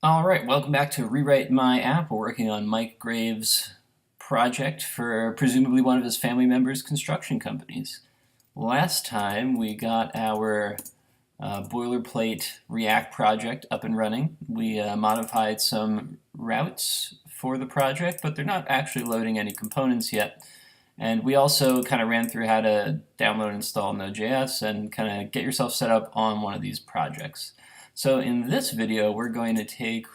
All right, welcome back to Rewrite My App. We're working on Mike Graves' project for presumably one of his family members' construction companies. Last time we got our boilerplate React project up and running. We modified some routes for the project, but they're not actually loading any components yet. And we also kind of ran through how to download and install Node.js and kind of get yourself set up on one of these projects. So in this video, we're going to take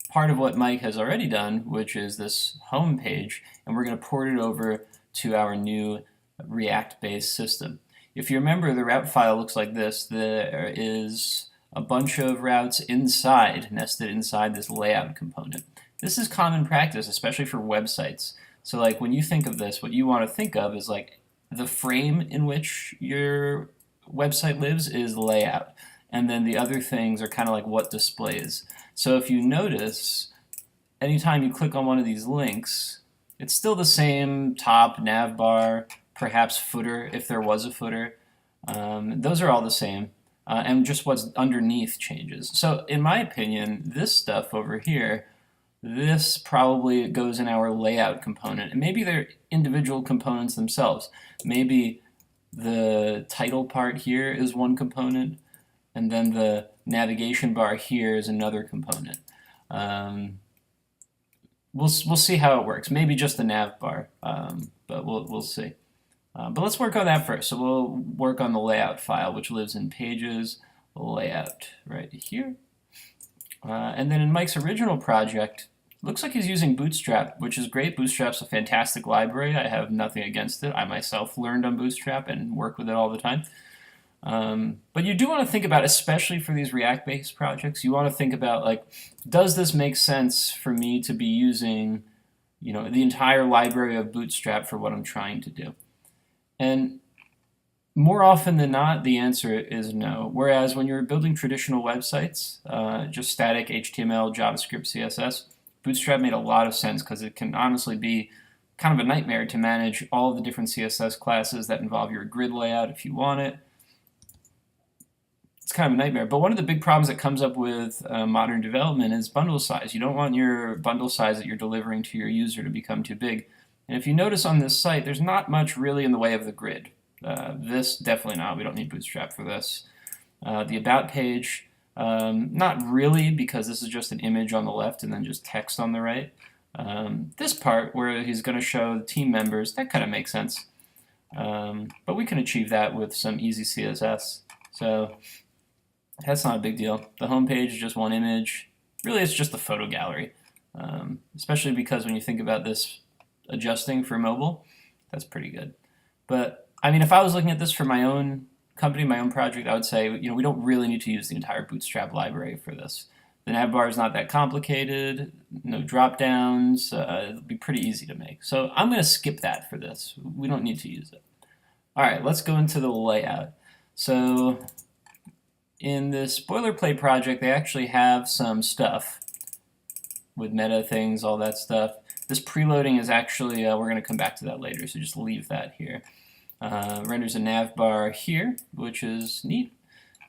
part of what Mike has already done, which is this home page, and we're going to port it over to our new React-based system. If you remember, the route file looks like this. There is a bunch of routes nested inside this layout component. This is common practice, especially for websites. So like when you think of this, what you want to think of is like the frame in which your website lives is layout. And then the other things are kind of like what displays. So if you notice, anytime you click on one of these links, it's still the same top, nav bar, perhaps footer if there was a footer. Those are all the same. And just what's underneath changes. So in my opinion, this stuff over here, this probably goes in our layout component. And maybe they're individual components themselves. Maybe the title part here is one component, and then the navigation bar here is another component. We'll see how it works. Maybe just the nav bar, but we'll see. But let's work on that first. So we'll work on the layout file, which lives in pages layout right here. And then in Mike's original project, looks like he's using Bootstrap, which is great. Bootstrap's a fantastic library. I have nothing against it. I myself learned on Bootstrap and work with it all the time. But you do want to think about, especially for these React-based projects, you want to think about, like, does this make sense for me to be using, the entire library of Bootstrap for what I'm trying to do? And more often than not, the answer is no. Whereas when you're building traditional websites, just static HTML, JavaScript, CSS, Bootstrap made a lot of sense because it can honestly be kind of a nightmare to manage all of the different CSS classes that involve your grid layout if you want it. It's kind of a nightmare. But one of the big problems that comes up with modern development is bundle size. You don't want your bundle size that you're delivering to your user to become too big. And if you notice on this site, there's not much really in the way of the grid. This, definitely not. We don't need Bootstrap for this. The About page, not really, because this is just an image on the left and then just text on the right. This part, where he's going to show the team members, that kind of makes sense. But we can achieve that with some easy CSS. So that's not a big deal. The home page is just one image. Really, it's just a photo gallery, especially because when you think about this adjusting for mobile, that's pretty good. But I mean, if I was looking at this for my own company, my own project, I would say, we don't really need to use the entire Bootstrap library for this. The nav bar is not that complicated, no drop downs, it'll be pretty easy to make. So I'm going to skip that for this. We don't need to use it. All right, let's go into the layout. So in this boilerplate project, they actually have some stuff with meta things, all that stuff. This preloading is actually, we're going to come back to that later, so just leave that here. Renders a nav bar here, which is neat.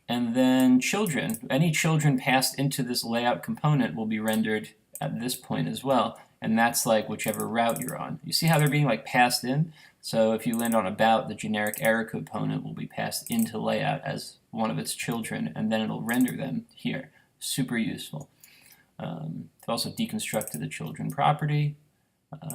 And then children. Any children passed into this layout component will be rendered at this point as well. And that's like whichever route you're on. You see how they're being like passed in? So if you land on about, the generic error component will be passed into layout as one of its children, and then it'll render them here. Super useful. They've also deconstructed the children property.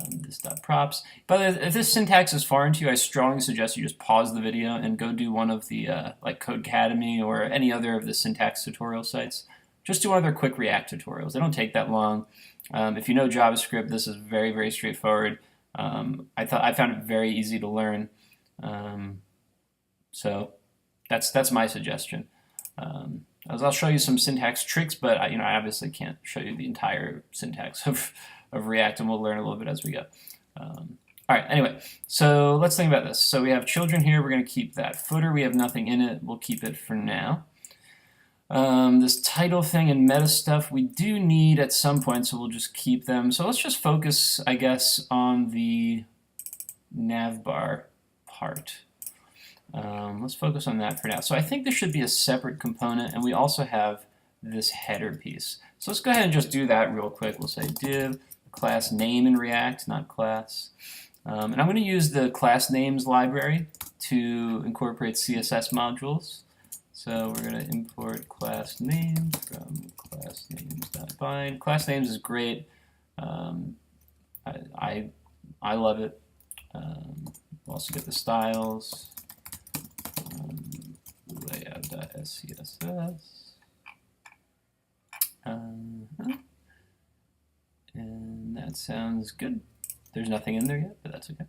This .props. But if this syntax is foreign to you, I strongly suggest you just pause the video and go do one of the like Codecademy or any other of the syntax tutorial sites. Just do one of their quick React tutorials. They don't take that long. If you know JavaScript, this is very, very straightforward. I found it very easy to learn. So that's my suggestion. I'll show you some syntax tricks, but I obviously can't show you the entire syntax of React, and we'll learn a little bit as we go. All right, anyway, so let's think about this. So we have children here. We're going to keep that. Footer, we have nothing in it. We'll keep it for now. This title thing and meta stuff we do need at some point, so we'll just keep them. So let's just focus, I guess, on the nav bar part. Let's focus on that for now. So I think this should be a separate component, and we also have this header piece. So let's go ahead and just do that real quick. We'll say div class name in React, not class. And I'm going to use the class names library to incorporate CSS modules. So we're going to import class name from class names.bind. Class names is great. I love it. We'll also get the styles. Layout.scss. And that sounds good. There's nothing in there yet, but that's okay.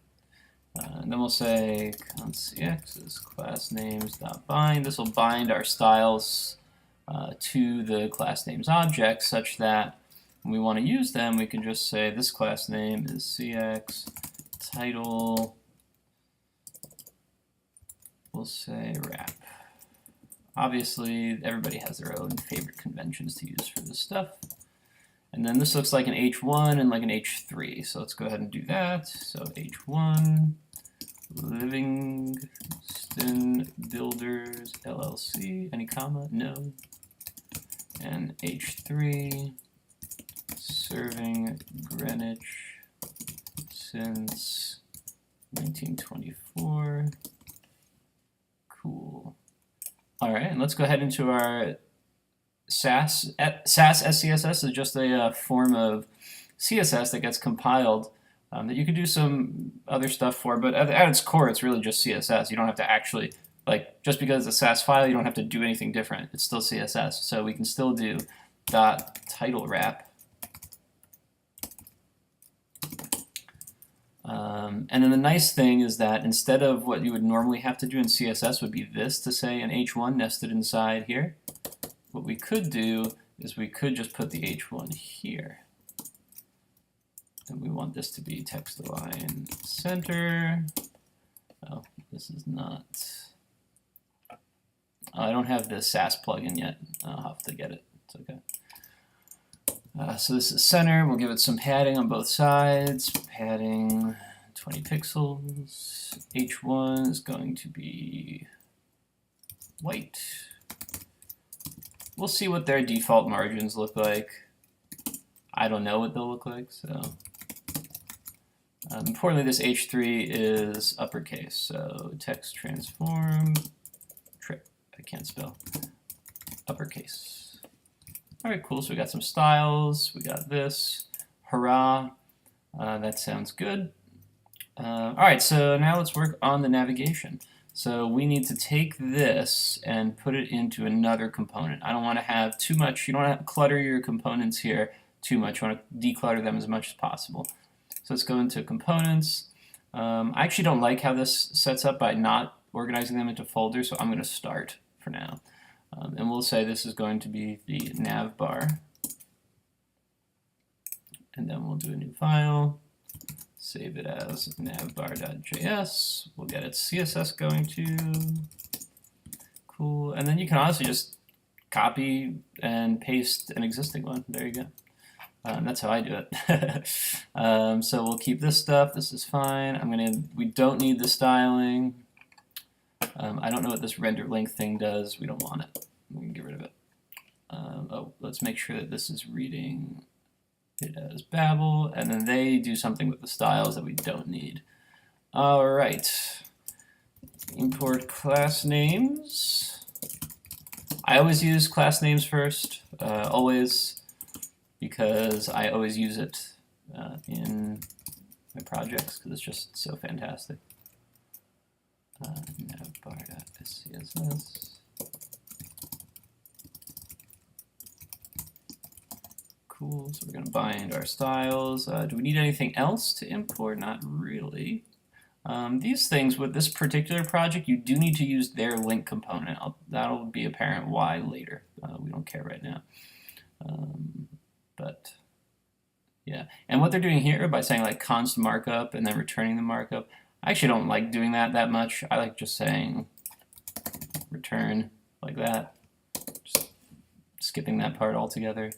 And then we'll say constcx is class names.bind. This will bind our styles to the class names object such that when we want to use them, we can just say this class name is cx title. We'll say wrap. Obviously, everybody has their own favorite conventions to use for this stuff. And then this looks like an H1 and like an H3. So let's go ahead and do that. So H1, Livingston Builders LLC. Any comma? No. And H3, serving Greenwich since 1924. Cool. All right, and let's go ahead into our SAS. SAS SCSS is just a form of CSS that gets compiled that you could do some other stuff for, but at its core, it's really just CSS. You don't have to actually, like, just because it's a SAS file, you don't have to do anything different. It's still CSS, so we can still do .title wrap. And then the nice thing is that instead of what you would normally have to do in CSS would be this to say an H1 nested inside here. What we could do is we could just put the H1 here. And we want this to be text align center. Oh, this is not. I don't have the SAS plugin yet. I'll have to get it. It's okay. So this is center. We'll give it some padding on both sides. Padding 20 pixels. H1 is going to be white. We'll see what their default margins look like. I don't know what they'll look like, so. Importantly, this H3 is uppercase, so text transform, I can't spell, uppercase. All right, cool, so we got some styles, we got this, hurrah, that sounds good. All right, so now let's work on the navigation. So we need to take this and put it into another component. I don't want to have too much, you don't want to clutter your components here too much. You want to declutter them as much as possible. So let's go into components. I actually don't like how this sets up by not organizing them into folders, so I'm going to start for now. And we'll say this is going to be the Nav Bar. And then we'll do a new file. Save it as navbar.js. We'll get its CSS going to. Cool. And then you can honestly just copy and paste an existing one. There you go. That's how I do it. So we'll keep this stuff. This is fine. We don't need the styling. I don't know what this render length thing does. We don't want it. We can get rid of it. Oh, let's make sure that this is reading it as Babel, and then they do something with the styles that we don't need. All right. Import class names. I always use class names first, always, because I always use it in my projects because it's just so fantastic. Navbar.scss. Cool, so we're going to bind our styles. Do we need anything else to import? Not really. These things, with this particular project, you do need to use their link component. That'll be apparent why later. We don't care right now. But yeah, and what they're doing here by saying like const markup and then returning the markup, I actually don't like doing that much. I like just saying return like that, just skipping that part altogether.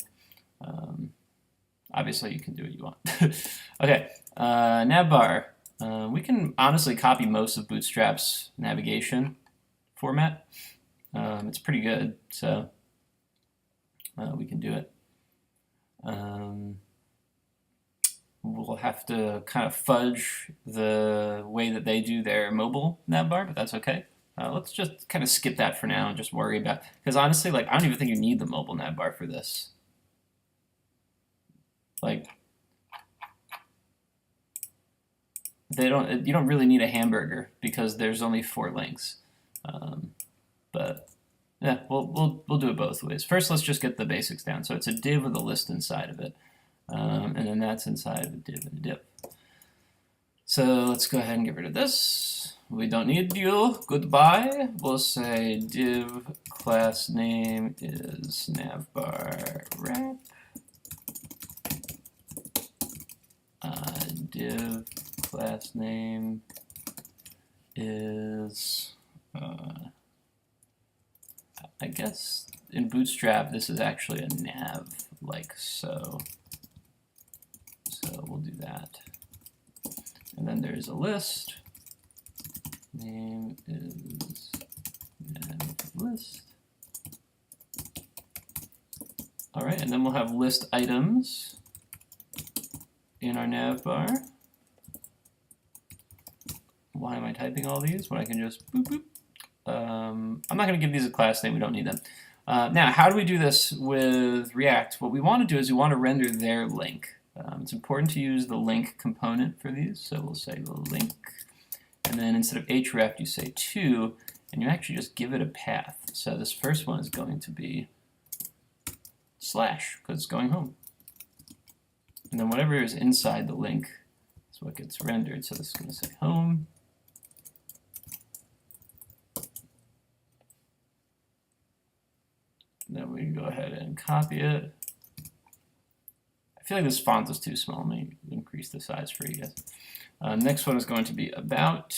Obviously, you can do what you want. Okay, Navbar. We can honestly copy most of Bootstrap's navigation format. It's pretty good, so we can do it. we'll have to kind of fudge the way that they do their mobile navbar, but that's okay. Let's just kind of skip that for now and just worry about, because honestly, like, I don't even think you need the mobile navbar for this. Like, you don't really need a hamburger because there's only 4 links. But yeah, we'll do it both ways. First, let's just get the basics down. So it's a div with a list inside of it, and then that's inside of a div and a div. So let's go ahead and get rid of this. We don't need you. Goodbye. We'll say div class name is navbar wrap. Div class name is, I guess in Bootstrap this is actually a nav, like so. So we'll do that. And then there's a list. Name is nav list. All right, and then we'll have list items in our navbar. Why am I typing all these when I can just boop boop? I'm not going to give these a class name. We don't need them. Now, how do we do this with React? What we want to do is we want to render their link. It's important to use the link component for these. So we'll say the link, and then instead of href, you say to, and you actually just give it a path. So this first one is going to be slash, because it's going home. And then whatever is inside the link is what gets rendered. So this is going to say home. Then we can go ahead and copy it. I feel like this font is too small. Let me increase the size for you guys. Next one is going to be about.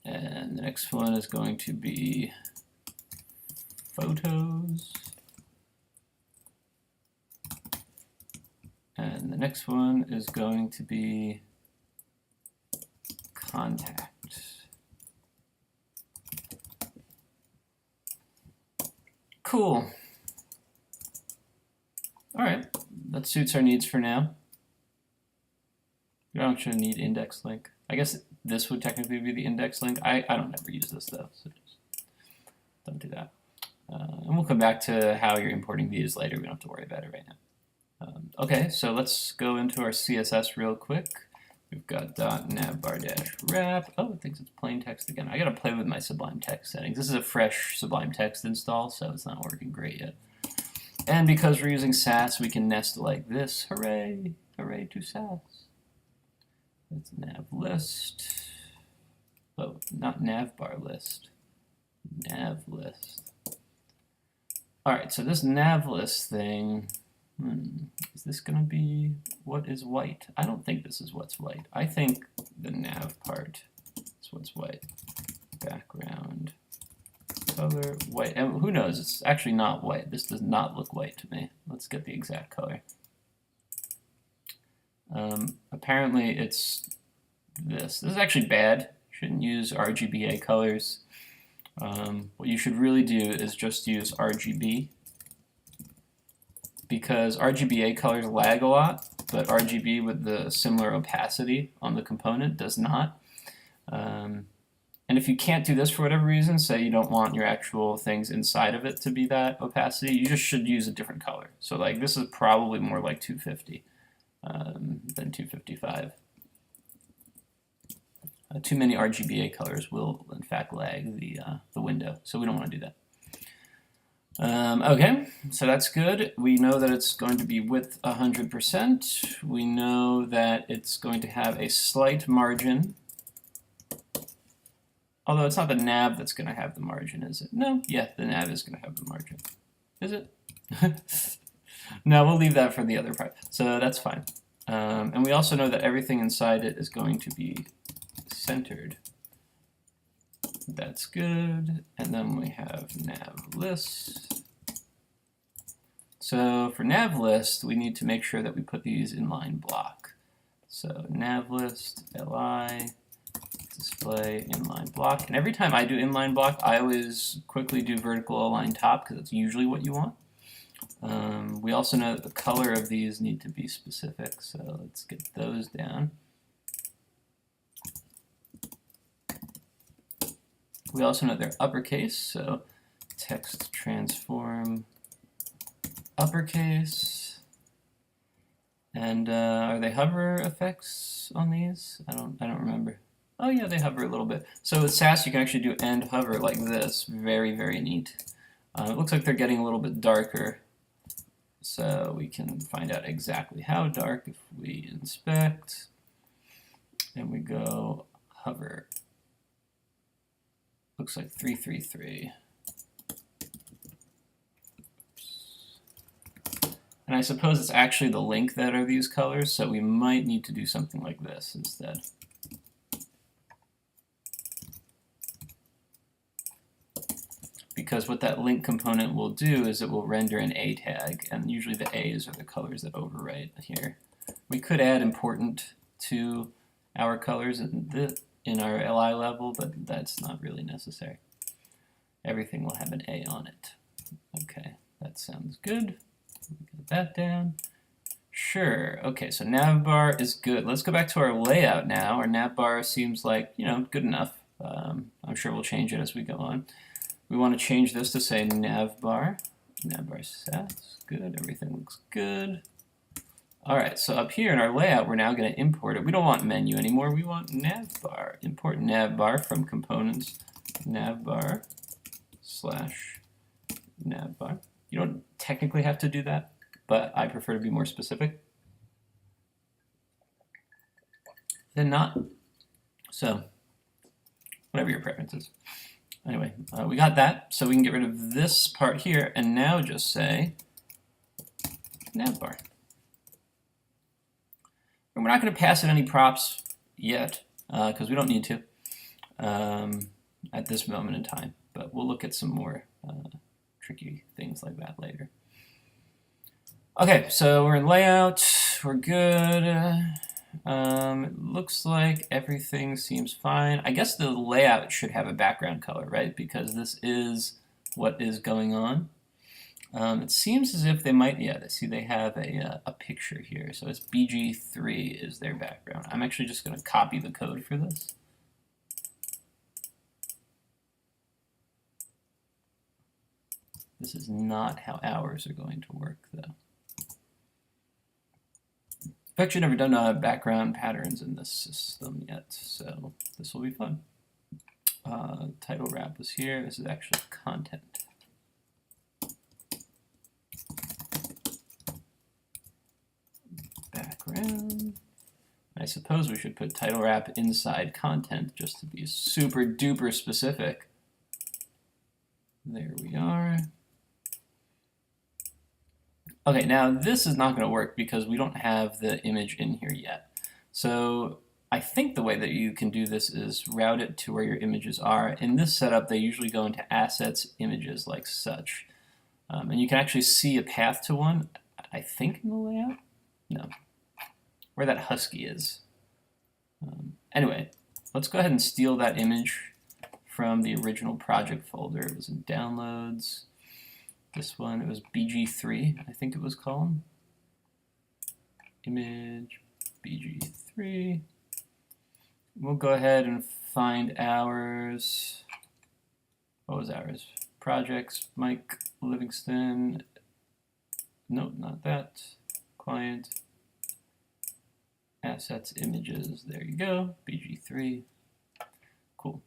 And the next one is going to be photos. And the next one is going to be contact. Cool. All right, that suits our needs for now. We don't actually need index link. I guess this would technically be the index link. I don't ever use this though, so just don't do that. And we'll come back to how you're importing these later. We don't have to worry about it right now. Okay, so let's go into our CSS real quick. We've got .navbar-wrap. Oh, it thinks it's plain text again. I gotta play with my Sublime Text settings. This is a fresh Sublime Text install, so it's not working great yet. And because we're using Sass, we can nest like this. Hooray! Hooray to Sass. It's nav list. Oh, not navbar list. Nav list. Alright, so this nav list thing, is this going to be what is white? I don't think this is what's white. I think the nav part is what's white. Background color white. And who knows? It's actually not white. This does not look white to me. Let's get the exact color. Apparently it's this. This is actually bad. Shouldn't use RGBA colors. What you should really do is just use RGB, because RGBA colors lag a lot, but RGB with the similar opacity on the component does not. And if you can't do this for whatever reason, say you don't want your actual things inside of it to be that opacity, you just should use a different color. So like this is probably more like 250 than 255. Too many RGBA colors will in fact lag the window, so we don't want to do that. Okay, so that's good. We know that it's going to be width 100%. We know that it's going to have a slight margin. Although it's not the nav that's going to have the margin, is it? No, yeah, the nav is going to have the margin. Is it? No, we'll leave that for the other part. So that's fine. And we also know that everything inside it is going to be centered. That's good. And then we have nav list. So for nav list, we need to make sure that we put these in line block. So nav list li display inline block. And every time I do inline block, I always quickly do vertical align top because it's usually what you want. We also know that the color of these need to be specific, so let's get those down. We also know they're uppercase, so text transform uppercase. And are they hover effects on these? I don't remember. Oh yeah, they hover a little bit. So with Sass, you can actually do end hover like this. Very, very neat. It looks like they're getting a little bit darker. So we can find out exactly how dark if we inspect and we go hover. Looks like 333. And I suppose it's actually the link that are these colors, so we might need to do something like this instead. Because what that link component will do is it will render an A tag, and usually the A's are the colors that overwrite here. We could add important to our colors in our LI level, but that's not really necessary. Everything will have an A on it. Okay, that sounds good. Get that down. Sure. Okay, so Nav Bar is good. Let's go back to our layout now. Our Nav Bar seems like, good enough. I'm sure we'll change it as we go on. We want to change this to say Nav Bar. Nav Bar Sass. Good. Everything looks good. All right, so up here in our layout, we're now going to import it. We don't want menu anymore. We want Nav Bar. Import Nav Bar from components Nav Bar / Nav Bar. You don't technically have to do that, but I prefer to be more specific than not. So, whatever your preference is. Anyway, we got that, so we can get rid of this part here, and now just say Navbar. And we're not going to pass it any props yet, because we don't need to at this moment in time, but we'll look at some more tricky things like that later. Okay, so we're in layout, we're good. It looks like everything seems fine. I guess the layout should have a background color, right? Because this is what is going on. It seems as if they might, yeah, see they have a picture here. So it's BG3 is their background. I'm actually just going to copy the code for this. This is not how ours are going to work, though. I've actually never done background patterns in this system yet, so this will be fun. Title wrap is here. This is actually content. Background. I suppose we should put title wrap inside content just to be super duper specific. There we are. Okay, now this is not going to work because we don't have the image in here yet. So I think the way that you can do this is route it to where your images are. In this setup, they usually go into assets, images, like such. And you can actually see a path to one, I think in the layout? No. Where that husky is. Anyway, let's go ahead and steal that image from the original project folder. It was in downloads. This one, it was BG3, I think it was called. Image, BG3. We'll go ahead and find ours. What was ours? Projects, Mike Livingston. No, not that. Client. Assets, images, there you go, BG3. Cool.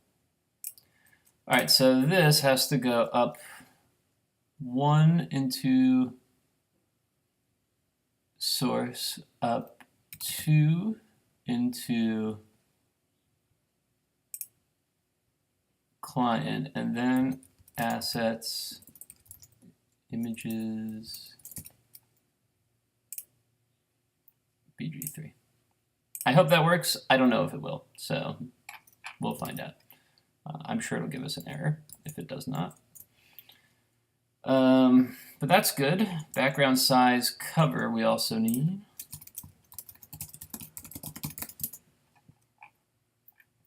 All right, so this has to go up 1 into source, up 2 into client, and then assets, images, BG3. I hope that works. I don't know if it will, so we'll find out. I'm sure it'll give us an error if it does not. But that's good. Background size cover we also need.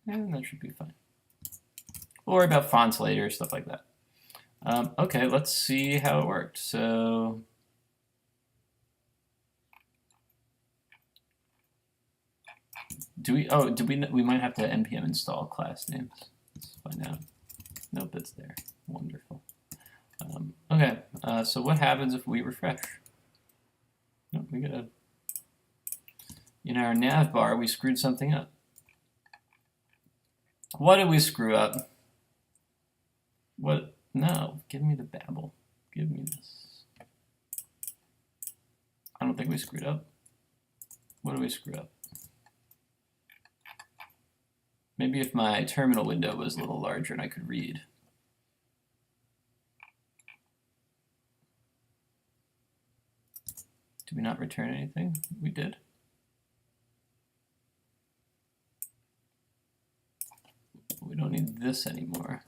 And that should be fine. We'll worry about fonts later, stuff like that. Okay, let's see how it worked. So we might have to npm install class names. Let's find out. Nope, it's there. Wonderful. Okay, so what happens if we refresh? Nope, we gotta, in our nav bar, we screwed something up. What did we screw up? What? No, give me the babble. Give me this. I don't think we screwed up. What did we screw up? Maybe if my terminal window was a little larger and I could read. Did we not return anything? We did. We don't need this anymore.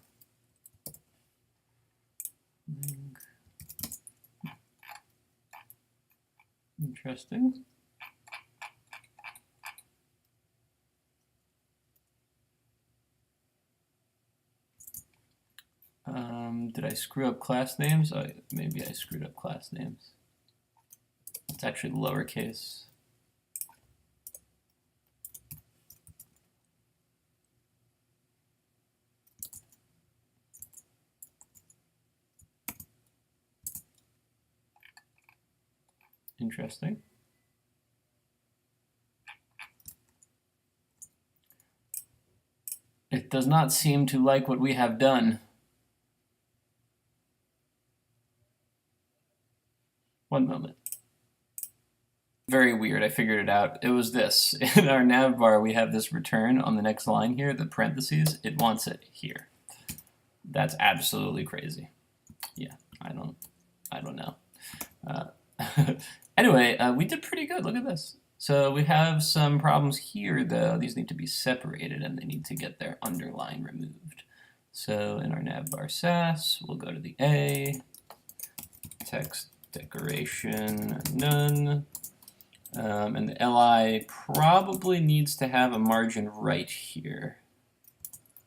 Interesting. Did I screw up class names? Maybe I screwed up class names. It's actually lowercase. Interesting. It does not seem to like what we have done. One moment. Very weird, I figured it out. It was this. In our nav bar, we have this return on the next line here, the parentheses. It wants it here. That's absolutely crazy. Yeah, I don't know. Anyway, we did pretty good. Look at this. So we have some problems here, though. These need to be separated, and they need to get their underline removed. So in our navbar sass, we'll go to the A, text decoration none, and the li probably needs to have a margin right here.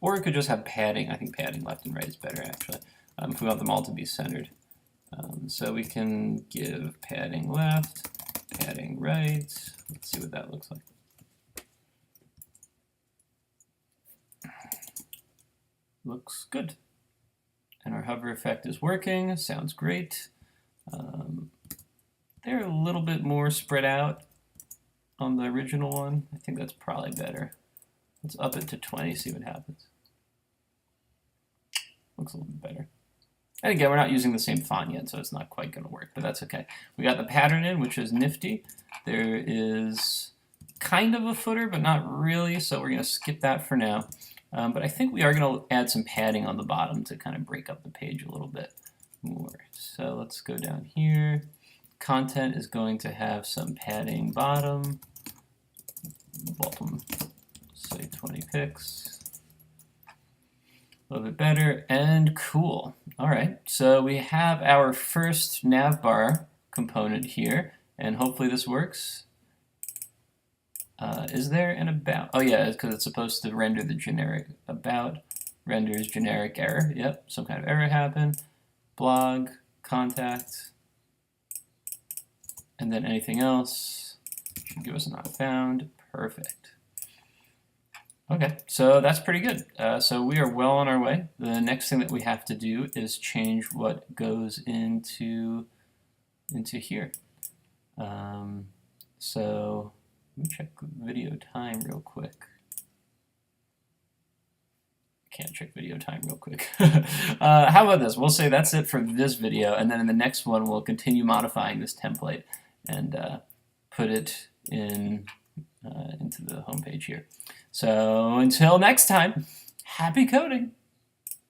Or it could just have padding. I think padding left and right is better, actually, if we want them all to be centered. So we can give padding left, padding right. Let's see what that looks like. Looks good. And our hover effect is working. Sounds great. They're a little bit more spread out on the original one. I think that's probably better. Let's up it to 20, see what happens. Looks a little bit better. And again, we're not using the same font yet, so it's not quite going to work, but that's okay. We got the pattern in, which is nifty. There is kind of a footer, but not really, so we're going to skip that for now. But I think we are going to add some padding on the bottom to kind of break up the page a little bit more. So let's go down here. Content is going to have some padding bottom, say 20 pixels. A little bit better, and cool. All right, so we have our first navbar component here, and hopefully this works. Is there an about? Oh yeah, because it's supposed to render the generic about, renders generic error. Yep, some kind of error happened. Blog, contact, and then anything else should give us a not found. Perfect. Okay, so that's pretty good. So we are well on our way. The next thing that we have to do is change what goes into here. So let me check video time real quick. Can't check video time real quick. How about this? We'll say that's it for this video, and then in the next one we'll continue modifying this template and put it in into the homepage here. So until next time, happy coding!